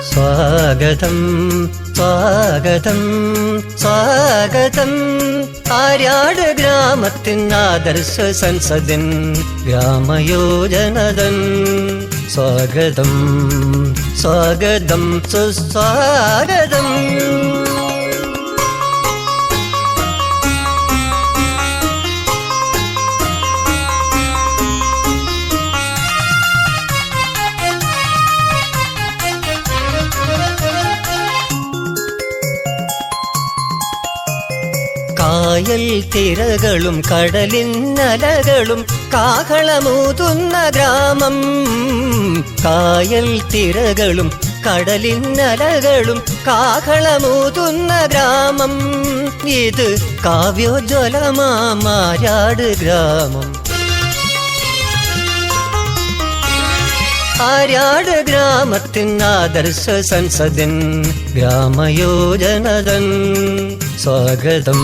സ്വാഗതം സ്വാഗതം സ്വാഗതം ആര്യാട് ഗ്രാമത്തിൻ ആദർശ സംസദൻ ഗ്രാമയോജനതൻ സ്വാഗതം സ്വാഗതം സുസ്വാഗതം. കായൽ തിരകളും കടലിന്നലകളും കാഹളമൂതുന്ന ഗ്രാമം. കായൽ തിരകളും കടലിന്നലകളും കാഹളമൂതുന്ന ഗ്രാമം. ഇത് കാവ്യോജ്വലമാര്യാട് ഗ്രാമം. ആര്യാട് ഗ്രാമത്തിൻ ആദർശ സംസദൻ ഗ്രാമയോജനതൻ സ്വാഗതം.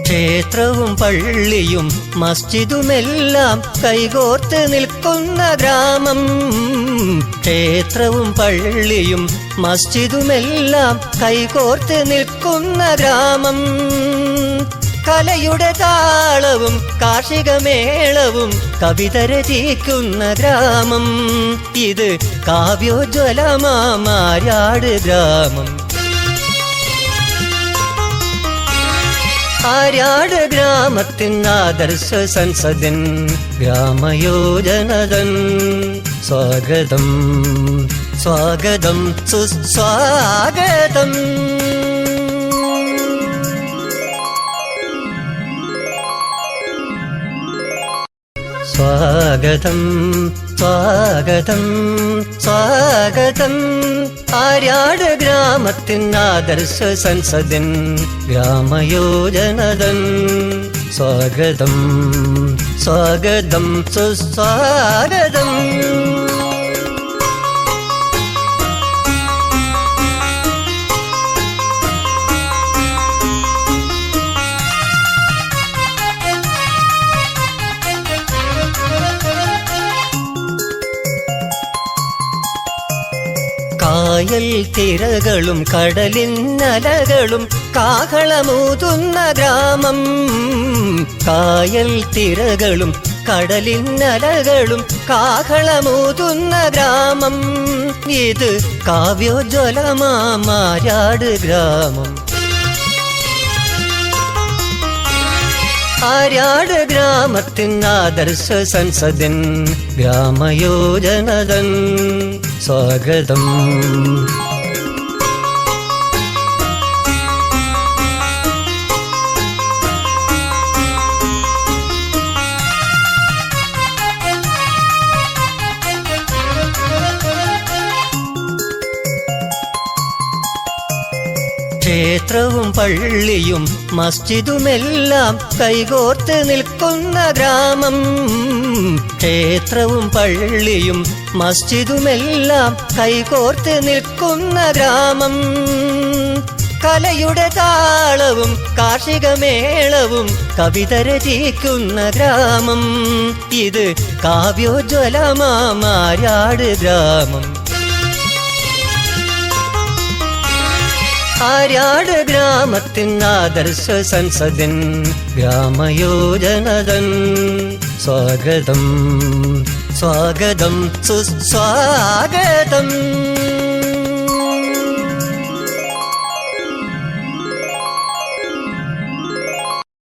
ക്ഷേത്രവും പള്ളിയും മസ്ജിദുമെല്ലാം കൈകോർത്ത് നിൽക്കുന്ന ഗ്രാമം. ക്ഷേത്രവും പള്ളിയും മസ്ജിദുമെല്ലാം കൈകോർത്ത് നിൽക്കുന്ന ഗ്രാമം. കലയുടെ താളവും കാർഷികമേളവും കവിത രചിക്കുന്ന ഗ്രാമം. ഇത് കാവ്യോജ്വലമാര്യാട് ഗ്രാമം. ആര്യാട് ഗ്രാമത്തിൻ ആദർശ സംസദൻ ഗ്രാമയോജനതൻ സ്വാഗതം സ്വാഗതം സുസ്വാഗതം. സ്വാഗതം സ്വാഗതം സ്വാഗതം ആര്യാട് ഗ്രാമത്തിൻ ആദർശ സംസദൻ ഗ്രാമയോജനതൻ സ്വാഗതം സ്വാഗതം സുസ്വാഗതം. കായൽ തിരകളും കടലിന്നലകളും കാഹളമൂതുന്ന ഗ്രാമം. കായൽ തിരകളും കടലിന്നലകളും കാഹളമൂതുന്ന ഗ്രാമം. ഇത് കാവ്യോജ്വലമാര്യാട് ഗ്രാമം. ആര്യാട് ഗ്രാമത്തിൻ ആദർശ സംസദൻ ഗ്രാമയോജനതൻ സ്വാഗതം. ക്ഷേത്രവും പള്ളിയും മസ്ജിദുമെല്ലാം കൈകോർത്ത് നിൽക്കുന്ന ഗ്രാമം. ക്ഷേത്രവും പള്ളിയും മസ്ജിദുമെല്ലാം കൈകോർത്ത് നിൽക്കുന്ന ഗ്രാമം. കലയുടെ താളവും കാർഷികമേളവും കവിത രചിക്കുന്ന ഗ്രാമം. ഇത് കാവ്യോജ്വലമാര്യാട് ഗ്രാമം. ആര്യാട് ഗ്രാമത്തിൻ ആദർശ സംസദൻ ഗ്രാമയോജനതൻ സ്വാഗതം സ്വാഗതം സുസ്വാഗതം.